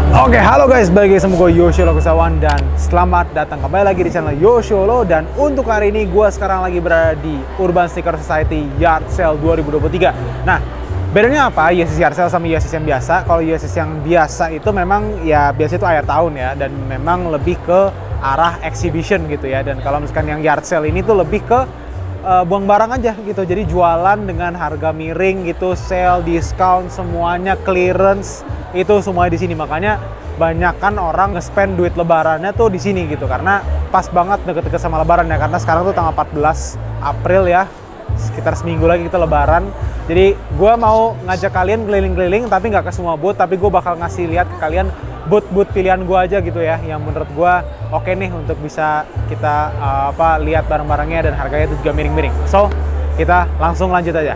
Oke, halo guys, balik lagi sama gue Yoshi Lokusawan dan selamat datang kembali lagi di channel Yoshi Lo. Dan untuk hari ini gue sekarang lagi berada di Urban Sneaker Society Yard Sale 2023. Nah, bedanya apa USS Yard Sale sama USS yang biasa? Kalau USS yang biasa itu memang ya biasa itu akhir tahun ya, dan memang lebih ke arah exhibition gitu ya. Dan kalau misalkan yang Yard Sale ini tuh lebih ke buang barang aja gitu, jadi jualan dengan harga miring gitu, sale, diskon, semuanya clearance itu semuanya di sini. Makanya banyak kan orang nge-spend duit lebarannya tuh di sini gitu, karena pas banget deket-deket sama lebaran ya, karena sekarang tuh tanggal 14 April ya, sekitar seminggu lagi kita lebaran. Jadi gue mau ngajak kalian keliling-keliling, tapi nggak ke semua booth, tapi gue bakal ngasih lihat ke kalian booth-booth pilihan gue aja gitu ya, yang menurut gue oke nih untuk bisa kita lihat barang-barangnya dan harganya itu juga miring-miring. So, kita langsung lanjut aja.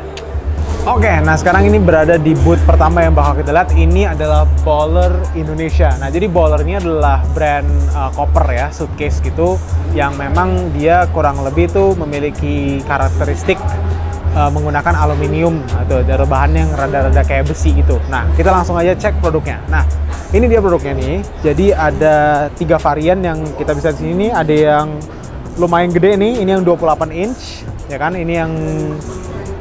Oke, nah sekarang ini berada di booth pertama yang bakal kita lihat. Ini adalah Baller Indonesia. Nah, jadi Baller ini adalah brand koper ya, suitcase gitu, yang memang dia kurang lebih tuh memiliki karakteristik menggunakan aluminium atau dari bahan yang rada-rada kayak besi gitu. Nah, kita langsung aja cek produknya. Nah, ini dia produknya nih. Jadi ada 3 varian yang kita bisa di sini. Ada yang lumayan gede nih, ini yang 28 inch, ya kan? Ini yang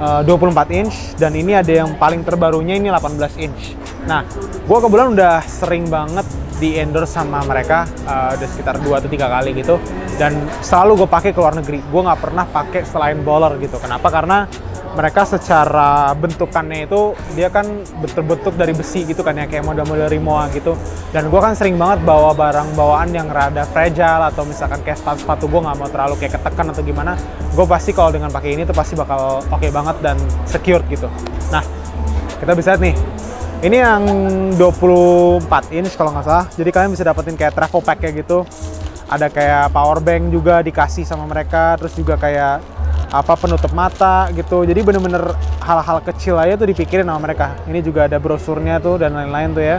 24 inch, dan ini ada yang paling terbarunya ini 18 inch. Nah, gue kebetulan udah sering banget di endorse sama mereka, udah sekitar 2 atau 3 kali gitu, dan selalu gue pakai ke luar negeri. Gue nggak pernah pakai selain Baller gitu. Kenapa? Karena mereka secara bentukannya itu dia kan bentuk dari besi gitu kan ya, kayak model-model Rimowa gitu. Dan gue kan sering banget bawa barang bawaan yang rada fragile, atau misalkan kayak sepatu gue nggak mau terlalu kayak ketekan atau gimana. Gue pasti kalau dengan pakai ini tuh pasti bakal oke banget dan secure gitu. Nah, kita bisa lihat nih. Ini yang 24 inch kalau nggak salah. Jadi kalian bisa dapetin kayak travel pack kayak gitu. Ada kayak power bank juga dikasih sama mereka. Terus juga kayak penutup mata gitu. Jadi bener-bener hal-hal kecil aja tuh dipikirin sama mereka. Ini juga ada brosurnya tuh dan lain-lain tuh ya.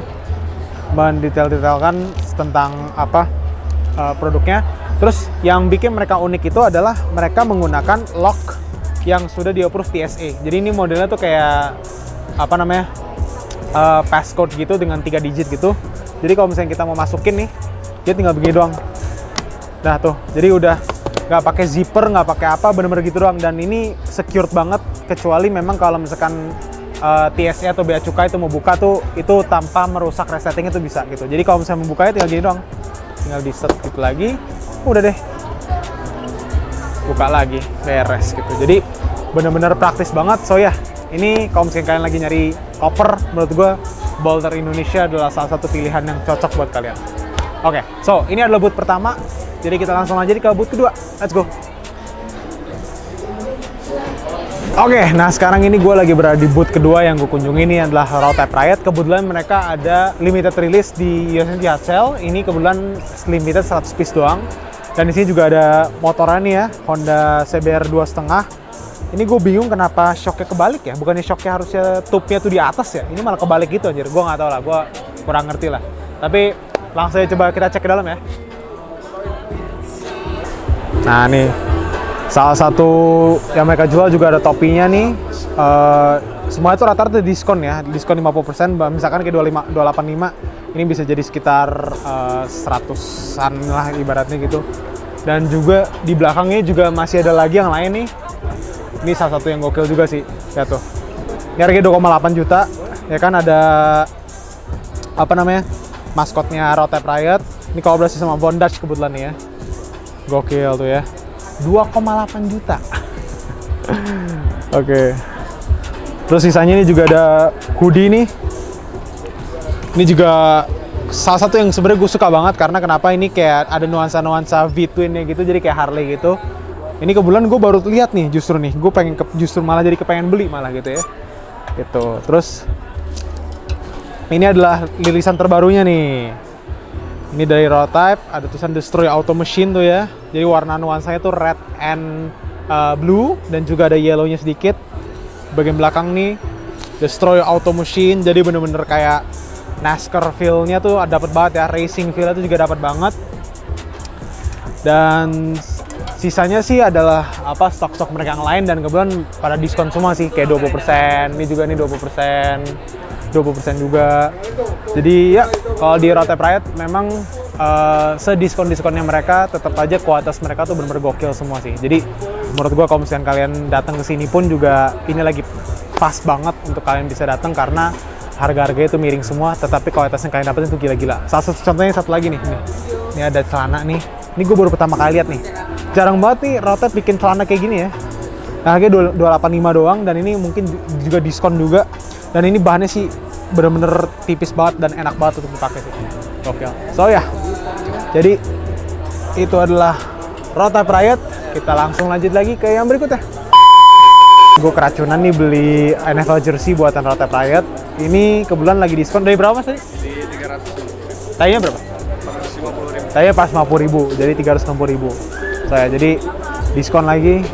Mendetail-detailkan tentang produknya. Terus yang bikin mereka unik itu adalah mereka menggunakan lock yang sudah di-approve TSA. Jadi ini modelnya tuh kayak passcode gitu dengan 3 digit gitu. Jadi kalau misalnya kita mau masukin nih, dia tinggal begini doang. Nah tuh, jadi udah nggak pakai zipper, nggak pakai apa, bener-bener gitu doang. Dan ini secured banget, kecuali memang kalau misalkan TSA atau bea cukai itu mau buka tuh, itu tanpa merusak resetting itu bisa gitu. Jadi kalau misalnya membukanya tinggal gini doang, tinggal di set gitu lagi, udah deh, buka lagi, beres gitu. Jadi bener-bener praktis banget. So ya, ini kalau misalnya kalian lagi nyari koper, menurut gue Baller Indonesia adalah salah satu pilihan yang cocok buat kalian. Oke, so ini adalah booth pertama. Jadi kita langsung aja ke booth kedua. Let's go. Oke, nah sekarang ini gue lagi berada di booth kedua yang gue kunjungi. Ini adalah Raw Type Riot. Kebetulan mereka ada limited release di USS Yard Sale. Ini kebetulan limited 100 piece doang. Dan di sini juga ada motoran nih ya, Honda CBR 2,5. Ini gue bingung kenapa shocknya kebalik ya. Bukannya shocknya harusnya tube-nya tuh di atas ya. Ini malah kebalik gitu anjir. Gue nggak tahu lah, gue kurang ngerti lah. Tapi langsung aja coba kita cek ke dalam ya. Nah nih, salah satu yang mereka jual juga ada topinya nih. Semua itu rata-rata diskon ya, diskon 50%. Misalkan kayak 285, ini bisa jadi sekitar 100-an lah ibaratnya gitu. Dan juga di belakangnya juga masih ada lagi yang lain nih. Ini salah satu yang gokil juga sih, ya tuh. Ini harganya 2,8 juta, ya kan, ada maskotnya Raw Type Riot. Ini kolaborasi sama Bondage kebetulan nih ya. Gokil tuh ya, 2,8 juta. Oke. Terus sisanya ini juga ada hoodie nih. Ini juga salah satu yang sebenarnya gue suka banget, karena kenapa, ini kayak ada nuansa-nuansa V-twin-nya gitu, jadi kayak Harley gitu. Ini kebetulan gue baru lihat nih, justru nih, gue pengen justru malah jadi kepengen beli malah gitu ya. Gitu. Terus ini adalah rilisan terbarunya nih. Ini dari Raw Type, ada tulisan Destroy Auto Machine tuh ya. Jadi warna nuansanya tuh red and blue, dan juga ada yellownya sedikit. Bagian belakang nih Destroy Auto Machine, jadi bener-bener kayak NASCAR feel-nya tuh dapat banget ya, racing feel-nya tuh juga dapat banget. Dan sisanya sih adalah stok-stok mereka yang lain, dan kebetulan pada diskon semua sih, kayak 20%, ini juga nih 20%. 20% juga. Jadi ya kalau di Rotep Riot memang sediskon-diskonnya mereka tetap aja kualitas mereka tuh bener-bener gokil semua sih. Jadi menurut gua kalau misalkan kalian datang ke sini pun juga ini lagi pas banget untuk kalian bisa datang karena harga-harganya itu miring semua, tetapi kualitas yang kalian dapetin itu gila-gila. Salah satu contohnya satu lagi nih. Ini ada celana nih. Ini gue baru pertama kali lihat nih. Jarang banget nih Rotep bikin celana kayak gini ya. Nah, harganya 285 doang dan ini mungkin juga diskon juga. Dan ini bahannya sih bener-bener tipis banget dan enak banget untuk dipakai sih. Oke. So ya. Jadi itu adalah Rotep Riot. Kita langsung lanjut lagi ke yang berikutnya. Gue keracunan nih beli NFL jersey buatan Rotep Riot. Ini kebetulan lagi diskon dari berapa mas tadi? Di 300. Tayanya berapa? 450.000. Tayanya pas 50.000, jadi 360.000. Saya jadi diskon lagi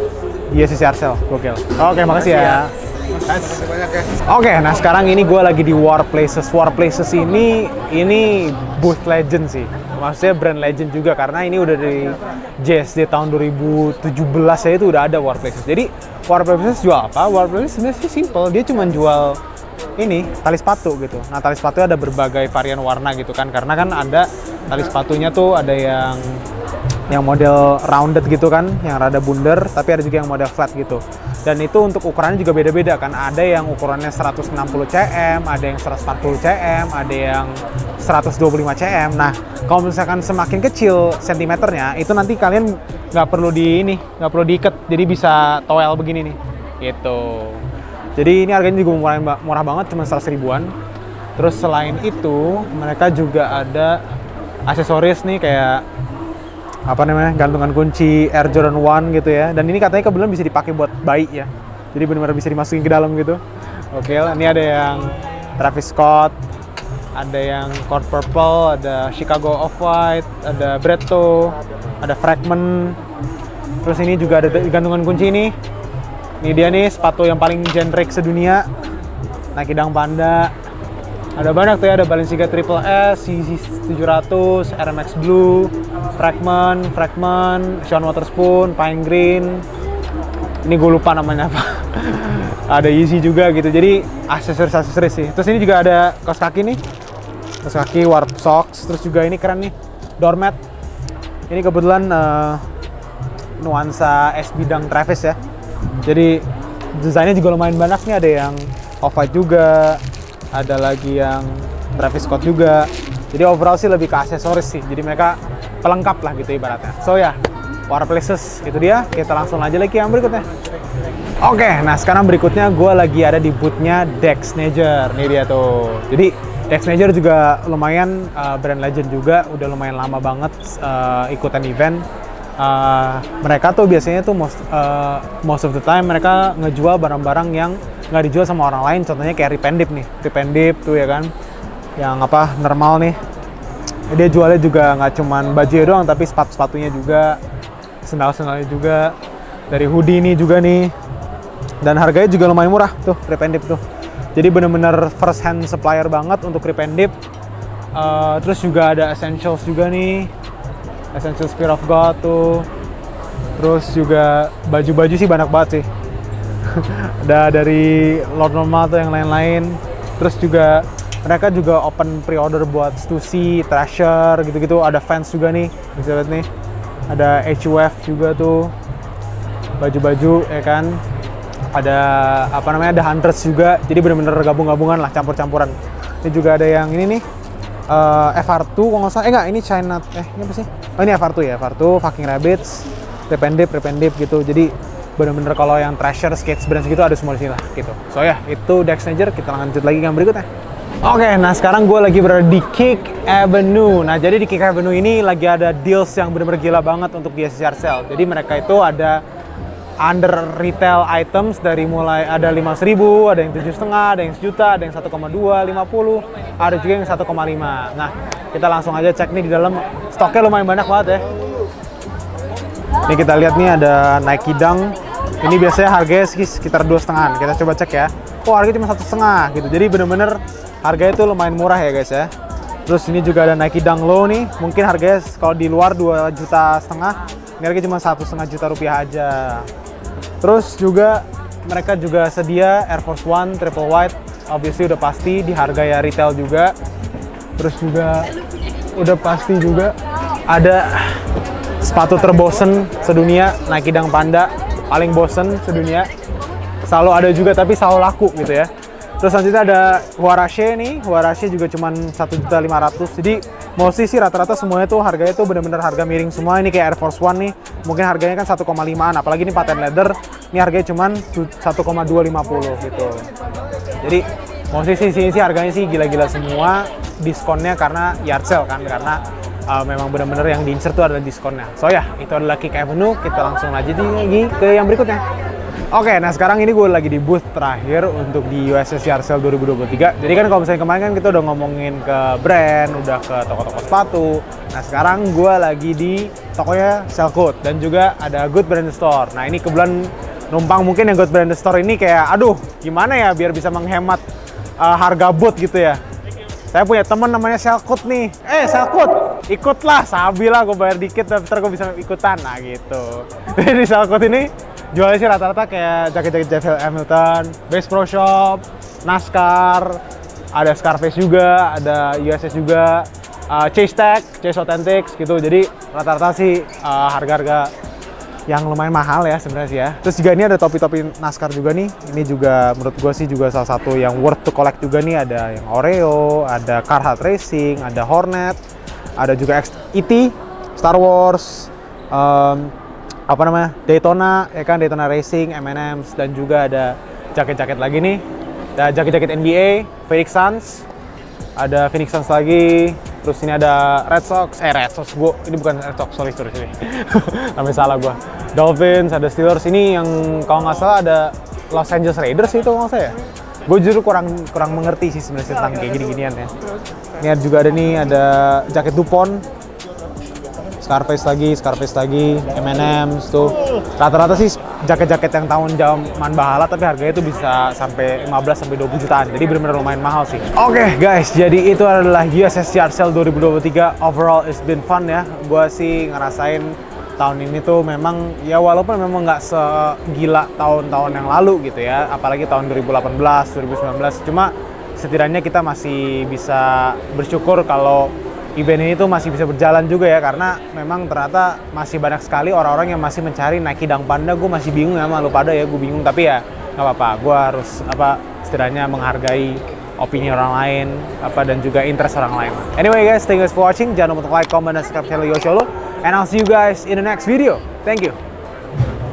di USC Arcel. Gokil. Oke, makasih ya. Makasih banyak ya. Oke, nah sekarang ini gue lagi di War Places. War Places ini booth legend sih. Maksudnya brand legend juga karena ini udah dari JSD tahun 2017 ya itu udah ada War Places. Jadi War Places jual apa? War Places sebenarnya sih simple, dia cuma jual ini tali sepatu gitu. Nah tali sepatu ada berbagai varian warna gitu kan, karena kan ada tali sepatunya tuh ada yang model rounded gitu kan, yang rada bundar, tapi ada juga yang model flat gitu. Dan itu untuk ukurannya juga beda-beda kan, ada yang ukurannya 160 cm, ada yang 140 cm, ada yang 125 cm. Nah kalau misalkan semakin kecil sentimeternya, itu nanti kalian nggak perlu diikat, jadi bisa toel begini nih, gitu. Jadi ini harganya juga murah banget, cuma 100 ribuan. Terus selain itu, mereka juga ada aksesoris nih kayak apa namanya, gantungan kunci Air Jordan 1 gitu ya. Dan ini katanya kebetulan bisa dipakai buat bayi ya. Jadi benar-benar bisa dimasukin ke dalam gitu. Oke, ini ada yang Travis Scott, ada yang Court Purple, ada Chicago Off-White, ada Bretto, ada Fragment. Terus ini juga ada gantungan kunci ini. Ini dia nih sepatu yang paling generic sedunia, Nike Dunk Panda. Ada banyak tuh ya, ada Balenciaga Triple S, CZ 700, Air Max Blue, Fragment, Sean Wotherspoon, Pine Green. Ini gue lupa namanya apa. Ada Yeezy juga gitu. Jadi aksesoris sih. Terus ini juga ada kaos kaki nih. Kaos kaki Warp Socks. Terus juga ini keren nih, doormat. Ini kebetulan nuansa SB Dunk Travis ya. Jadi desainnya juga lumayan banyak nih, ada yang Off-White juga, ada lagi yang Travis Scott juga. Jadi overall sih lebih ke aksesoris sih. Jadi mereka pelengkap lah gitu ibaratnya. So ya, War Places itu dia. Kita langsung aja lagi yang berikutnya. Oke, nah sekarang berikutnya gue lagi ada di boothnya Dex Nature. Nih dia tuh. Jadi Dex Nature juga lumayan brand legend juga. Udah lumayan lama banget ikutan event. Mereka tuh biasanya tuh most of the time mereka ngejual barang-barang yang nggak dijual sama orang lain. Contohnya kayak Rip and Dip nih, Rip and Dip tuh ya kan, yang apa normal nih. Dia jualnya juga nggak cuman baju doang, tapi sepatu-sepatunya juga, sendal-sendalnya juga, dari hoodie ini juga nih. Dan harganya juga lumayan murah tuh Rip and Dip tuh. Jadi bener-bener first hand supplier banget untuk Rip and Dip. Terus juga ada Essentials juga nih. Essentials Fear of God tuh. Terus juga baju-baju sih banyak banget sih. Ada dari Lord Normal atau yang lain-lain. Terus juga mereka juga open pre-order buat Stussy, Thrasher gitu-gitu. Ada Vans juga nih, bisa lihat nih. Ada HUF juga tuh. Baju-baju ya kan. Ada apa namanya, ada Hunters juga. Jadi bener-bener gabung-gabungan lah, campur-campuran. Ini juga ada yang ini nih. FR2 kalau nggak salah, enggak, ini China, ini apa sih? Oh ini FR2 ya, FR2, Fucking Rabbits, Rip and Dip gitu. Jadi bener-bener kalau yang Thrasher, Skates Brands gitu ada semua di sini lah gitu. So ya, itu Dex Nature. Kita lanjut lagi yang berikutnya. Oke, nah sekarang gue lagi berada di Kick Avenue. Nah jadi di Kick Avenue ini lagi ada deals yang bener-bener gila banget untuk di SCR Sale. Jadi mereka itu ada under retail items dari mulai ada 500.000, ada yang 7,5, ada yang 1 juta, ada yang 1,2, 50, ada juga yang 1,5. Nah, kita langsung aja cek nih di dalam, stoknya lumayan banyak banget ya. Ini kita lihat nih ada Nike Dunk. Ini biasanya harganya sekitar 2,5. Kita coba cek ya. Oh, harganya cuma 1,5 gitu. Jadi bener-bener harganya itu lumayan murah ya guys ya. Terus ini juga ada Nike Dunk Low nih. Mungkin harganya kalau di luar 2,5 juta. Ini harganya cuma 1,5 juta rupiah aja. Terus juga mereka juga sedia Air Force One Triple White obviously udah pasti di harga ya retail juga. Terus juga udah pasti juga ada sepatu terbosen sedunia, Nike Dunk Panda, paling bosen sedunia. Selalu ada juga tapi selalu laku gitu ya. Terus selanjutnya ada Huarache nih, Huarache juga cuman 1.500.000. Jadi mostly sih rata-rata semuanya tuh harganya tuh bener-bener harga miring semua. Ini kayak Air Force One nih, mungkin harganya kan 1,5an, apalagi ini patent leather, ini harganya cuman 1,250 gitu. Jadi mostly sih harganya sih gila-gila semua, diskonnya karena yard sale kan, karena memang bener-bener yang diinsert tuh adalah diskonnya. So ya, itu adalah Kik Avenue, kita langsung aja lagi ke yang berikutnya. Oke, nah sekarang ini gue lagi di booth terakhir untuk di USS Yard Sale 2023. Jadi kan kalau misalnya kemarin kan kita udah ngomongin ke brand, udah ke toko-toko sepatu. Nah sekarang gue lagi di tokonya Selcoat dan juga ada Good Brand Store. Nah ini kebetulan numpang mungkin yang Good Brand Store ini kayak, aduh gimana ya biar bisa menghemat harga boot gitu ya. Saya punya teman namanya Selcoat nih. Selcoat, ikutlah, sabilah gue bayar dikit, tapi ntar gue bisa ikutan. Nah gitu. Jadi di Selcoat ini jualnya sih rata-rata kayak jaket-jaket Jeff Hamilton, Bass Pro Shop, NASCAR, ada Scarface juga, ada USS juga, Chase Tag, Chase Authentics gitu. Jadi rata-rata sih harga-harga yang lumayan mahal ya sebenarnya sih ya. Terus juga ini ada topi-topi NASCAR juga nih. Ini juga menurut gue sih juga salah satu yang worth to collect juga nih. Ada yang Oreo, ada Carhartt Racing, ada Hornet, ada juga ET, Star Wars, Daytona, ya kan, Daytona Racing, M&M's, dan juga ada jaket-jaket lagi nih. Ada jaket-jaket NBA, Phoenix Suns, ada Phoenix Suns lagi. Terus ini ada Red Sox, ini bukan Red Sox, sorry. Namanya salah gua. Dolphins, ada Steelers, ini yang kalau nggak salah ada Los Angeles Raiders itu kalau nggak salah ya. Gue justru kurang mengerti sih sebenarnya tentang kayak gini-ginian ya. Ini juga ada nih, ada jaket Dupont, Scarface lagi, M&M's tuh. Rata-rata sih jaket-jaket yang tahun zaman bahala tapi harganya tuh bisa sampai 15 sampai 20 jutaan. Jadi benar-benar lumayan mahal sih. Oke, guys, jadi itu adalah USS Yard Sale 2023. Overall it's been fun ya. Gua sih ngerasain tahun ini tuh memang ya walaupun memang nggak segila tahun-tahun yang lalu gitu ya. Apalagi tahun 2018, 2019. Cuma setidaknya kita masih bisa bersyukur kalau event ini tuh masih bisa berjalan juga ya, karena memang ternyata masih banyak sekali orang-orang yang masih mencari Nike Dunk Panda. Gue masih bingung ya sama lu pada ya, gue bingung, tapi ya nggak apa-apa, gue harus setidaknya menghargai opini orang lain dan juga interest orang lain. Anyway guys, thank you guys for watching. Jangan lupa untuk like, comment, dan subscribe channel YoSholo, and I'll see you guys in the next video. Thank you.